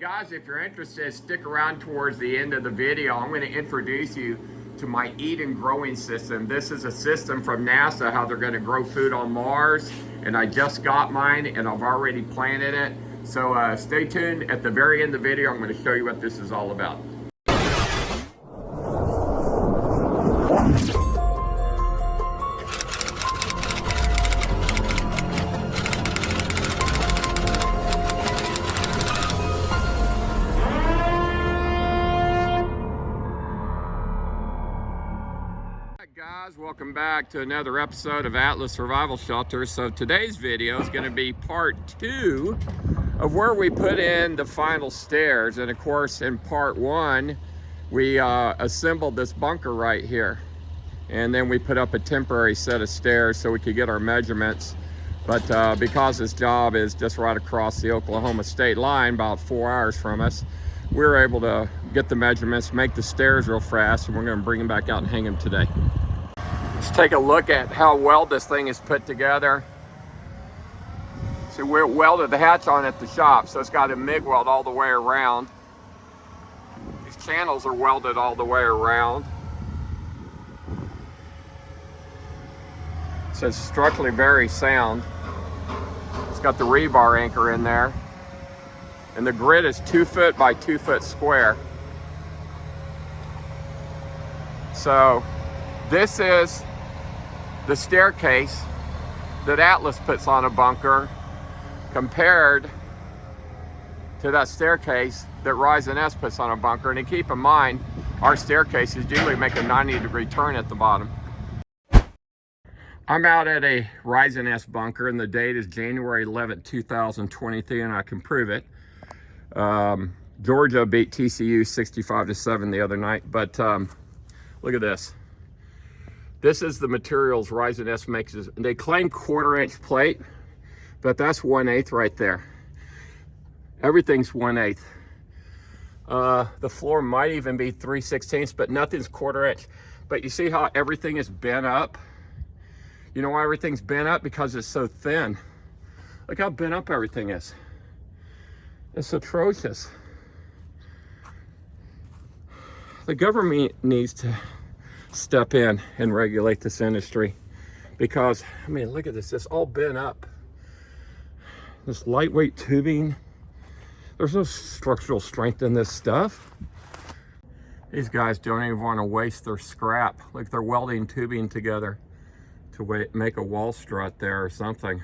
Guys, if you're interested, stick around towards the end of the video. I'm going to introduce you to my Eat and Growing system. This is a system from NASA, how they're going to grow food on Mars. And I just got mine and I've already planted it. So stay tuned. At the very end of the video, I'm going to show you what this is all about. Guys, welcome back to another episode of Atlas Survival Shelter. So today's video is going to be part 2 of where we put in the final stairs. And of course, in part 1, we assembled this bunker right here. And then we put up a temporary set of stairs so we could get our measurements. But because this job is just right across the Oklahoma state line, about 4 hours from us, we were able to get the measurements, make the stairs real fast, and we're going to bring them back out and hang them today. Let's take a look at how well this thing is put together. See, we welded the hatch on at the shop, so it's got a MIG weld all the way around. These channels are welded all the way around. So it's structurally very sound. It's got the rebar anchor in there. And the grid is 2 foot by 2 foot square. So this is the staircase that Atlas puts on a bunker compared to that staircase that Rise and S puts on a bunker. And to keep in mind, our staircases usually make a 90-degree turn at the bottom. I'm out at a Rise and S bunker, and the date is January 11th, 2023, and I can prove it. Georgia beat TCU 65-7 the other night, but look at this. This is the materials Rise and S makes. They claim 1/4-inch plate, but that's 1/8 right there. Everything's 1/8. The floor might even be 3/16, but nothing's 1/4-inch. But you see how everything is bent up? You know why everything's bent up? Because it's so thin. Look how bent up everything is. It's atrocious. The government needs to step in and regulate this industry because, I mean, look at this. It's all bent up. This lightweight tubing. There's no structural strength in this stuff. These guys don't even want to waste their scrap. Like they're welding tubing together to make a wall strut there or something.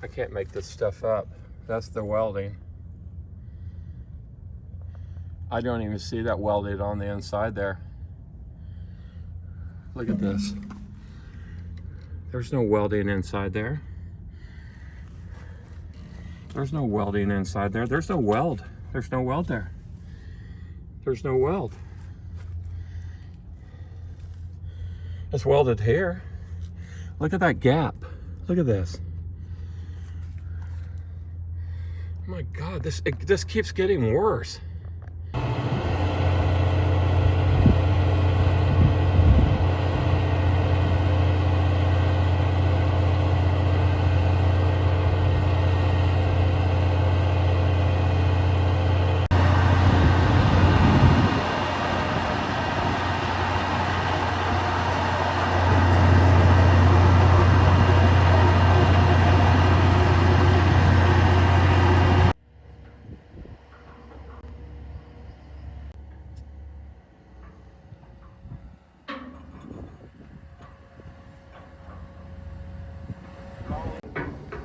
I can't make this stuff up. That's the welding. I don't even see that welded on the inside there. Look at this. There's no welding inside there. There's no welding inside there. There's no weld. There's no weld there. There's no weld. It's welded here. Look at that gap. Look at this. Oh my God, this keeps getting worse.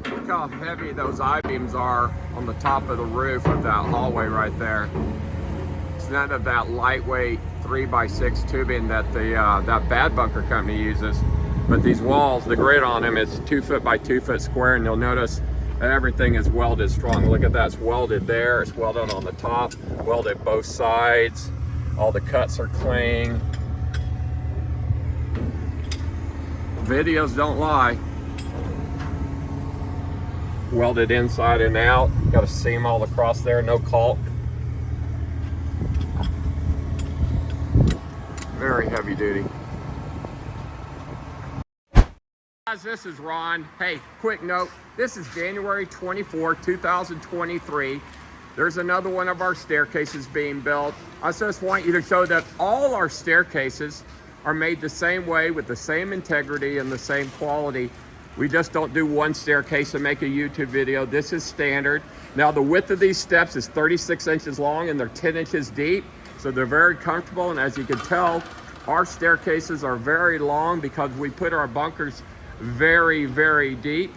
Look how heavy those I-beams are on the top of the roof of that hallway right there. It's none of that lightweight 3x6 tubing that that bad bunker company uses. But these walls, the grid on them is 2 foot by 2 foot square, and you'll notice that everything is welded strong. Look at that, it's welded there, it's welded on the top, welded both sides. All the cuts are clean. Videos don't lie. Welded inside and out. Got a seam all across there, no caulk. Very heavy duty. Guys, this is Ron. Hey, quick note, this is January 24, 2023. There's another one of our staircases being built. I just want you to show that all our staircases are made the same way with the same integrity and the same quality. We just don't do one staircase and make a YouTube video. This is standard. Now the width of these steps is 36 inches long and they're 10 inches deep. So they're very comfortable, and as you can tell, our staircases are very long because we put our bunkers very, very deep.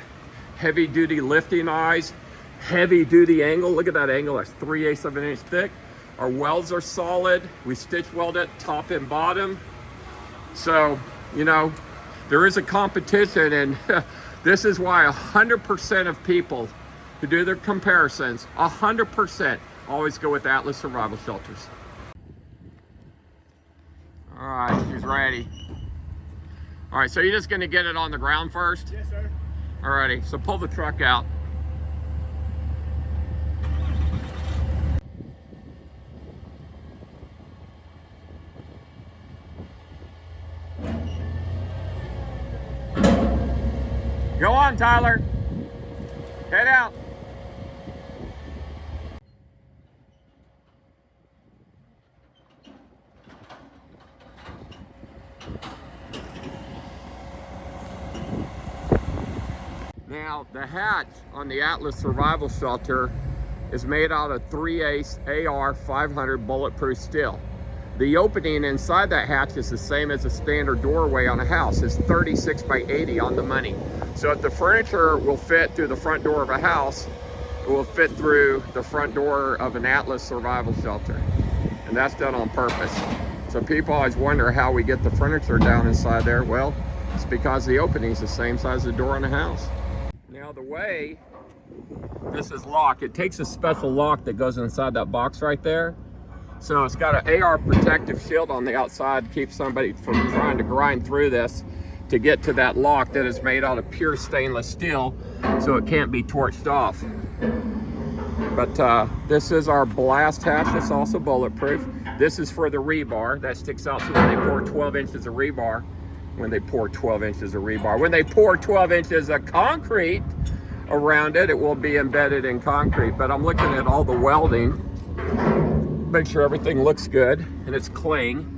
Heavy duty lifting eyes, heavy duty angle. Look at that angle, that's 3/8 of an inch thick. Our welds are solid. We stitch weld it top and bottom. So, you know, there is a competition, and this is why 100% of people who do their comparisons, 100% always go with Atlas Survival Shelters. All right, she's ready. All right, so you're just gonna get it on the ground first? Yes, sir. All righty, so pull the truck out. Go on, Tyler. Head out. Now, the hatch on the Atlas Survival Shelter is made out of 3/8 AR 500 bulletproof steel. The opening inside that hatch is the same as a standard doorway on a house. It's 36 by 80 on the money. So if the furniture will fit through the front door of a house, it will fit through the front door of an Atlas Survival Shelter. And that's done on purpose. So people always wonder how we get the furniture down inside there. Well, it's because the opening is the same size as the door in a house. Now the way this is locked, it takes a special lock that goes inside that box right there. So it's got an AR protective shield on the outside to keep somebody from trying to grind through this to get to that lock that is made out of pure stainless steel, so it can't be torched off. But this is our blast hatch. It's also bulletproof. This is for the rebar that sticks out, so when they pour 12 inches of rebar, when they pour 12 inches of concrete around it, it will be embedded in concrete. But I'm looking at all the welding, make sure everything looks good and it's clean.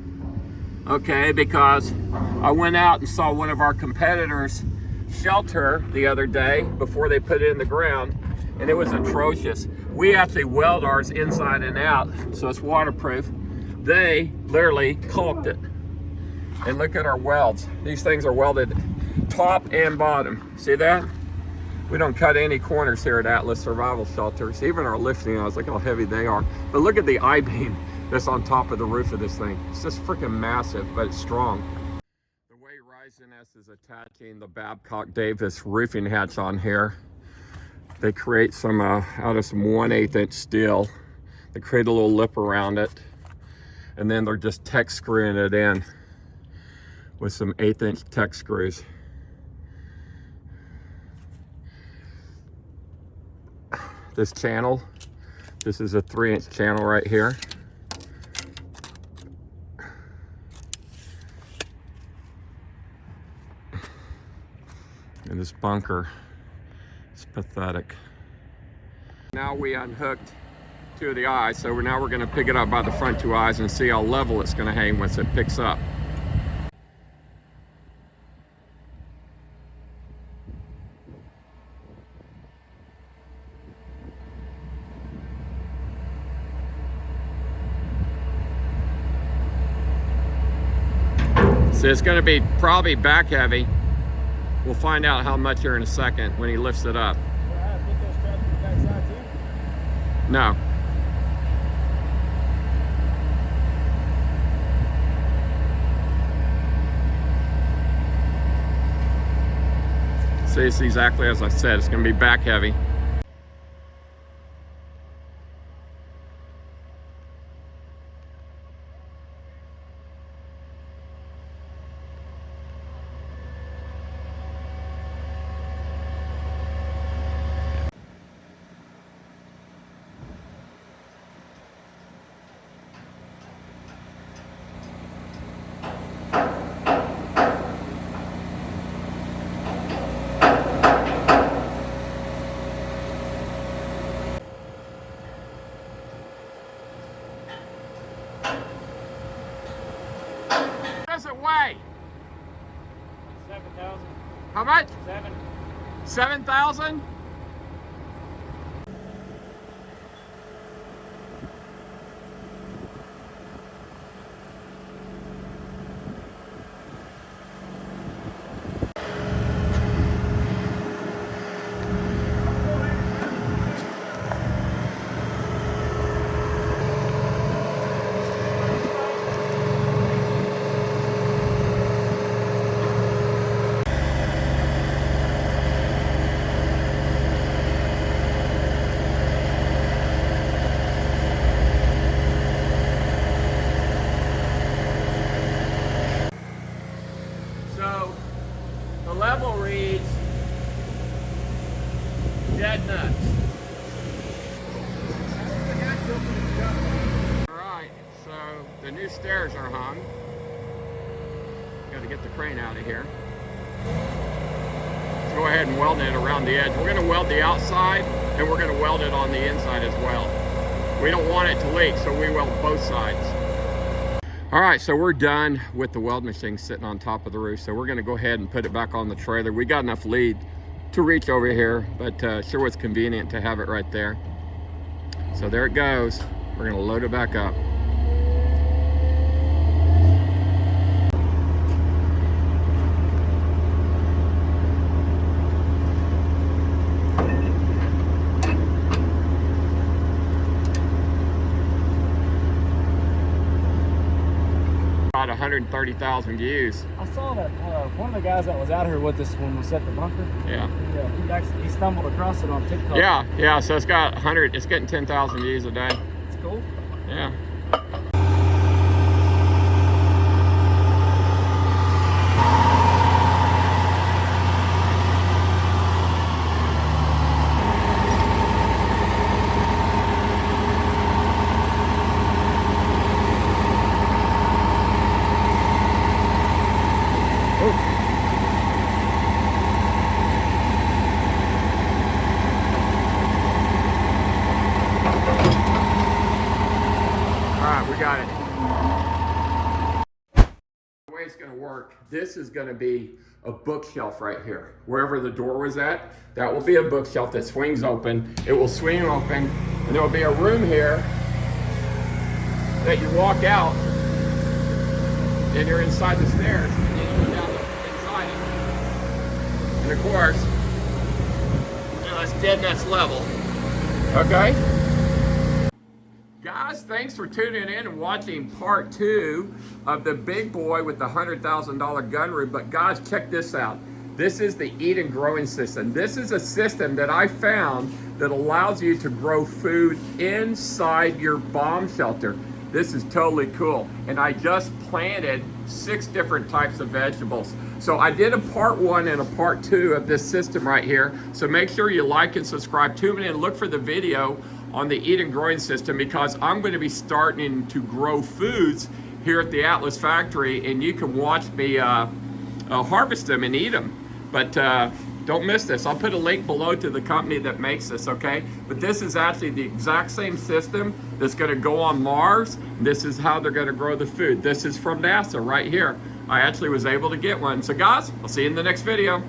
Okay, because I went out and saw one of our competitors' shelter the other day before they put it in the ground, and it was atrocious. We actually weld ours inside and out, so it's waterproof. They literally caulked it. And look at our welds. These things are welded top and bottom. See that? We don't cut any corners here at Atlas Survival Shelters. Even our lifting eyes, look how heavy they are. But look at the I-beam that's on top of the roof of this thing. It's just freaking massive, but it's strong. The way Ryzen S is attaching the Babcock Davis roofing hatch on here, they create some, out of some 1/8 inch steel. They create a little lip around it, and then they're just Tech screwing it in with some 1/8 inch Tech screws. This channel, this is a 3-inch channel right here. And this bunker is pathetic. Now we unhooked 2 of the eyes, so now we're gonna pick it up by the front 2 eyes and see how level it's gonna hang once it picks up. So it's going to be probably back heavy. We'll find out how much here in a second when he lifts it up. Will I have to put those straps to the back side too? No. See, it's exactly as I said. It's going to be back heavy. 7,000? So the level reads dead nuts. All right, so the new stairs are hung. Got to get the crane out of here. Let's go ahead and weld it around the edge. We're going to weld the outside and we're going to weld it on the inside as well. We don't want it to leak, so we weld both sides. All right, so we're done with the weld machine sitting on top of the roof. So we're gonna go ahead and put it back on the trailer. We got enough lead to reach over here, but sure was convenient to have it right there. So there it goes. We're gonna load it back up. About 130,000 views. I saw that one of the guys that was out here with us when we set the bunker. Yeah. He stumbled across it on TikTok. Yeah. So it's got 100. It's getting 10,000 views a day. It's cool. Yeah. We got it. The way it's going to work, this is going to be a bookshelf right here. Wherever the door was at, that will be a bookshelf that swings open. It will swing open, and there will be a room here that you walk out, and you're inside the stairs, and then you go down inside it. And of course, that's dead nuts level. Okay? Guys, thanks for tuning in and watching part 2 of the big boy with the $100,000 gun room. But guys, check this out. This is the Eat and Growing System. This is a system that I found that allows you to grow food inside your bomb shelter. This is totally cool. And I just planted 6 different types of vegetables. So I did a part 1 and a part 2 of this system right here. So make sure you like and subscribe. Tune in and look for the video on the Eat and Growing System, because I'm going to be starting to grow foods here at the Atlas factory, and you can watch me harvest them and eat them. But don't miss this. I'll put a link below to the company that makes this, okay? But this is actually the exact same system that's going to go on Mars. This is how they're going to grow the food. This is from NASA right here. I actually was able to get one. So guys, I'll see you in the next video.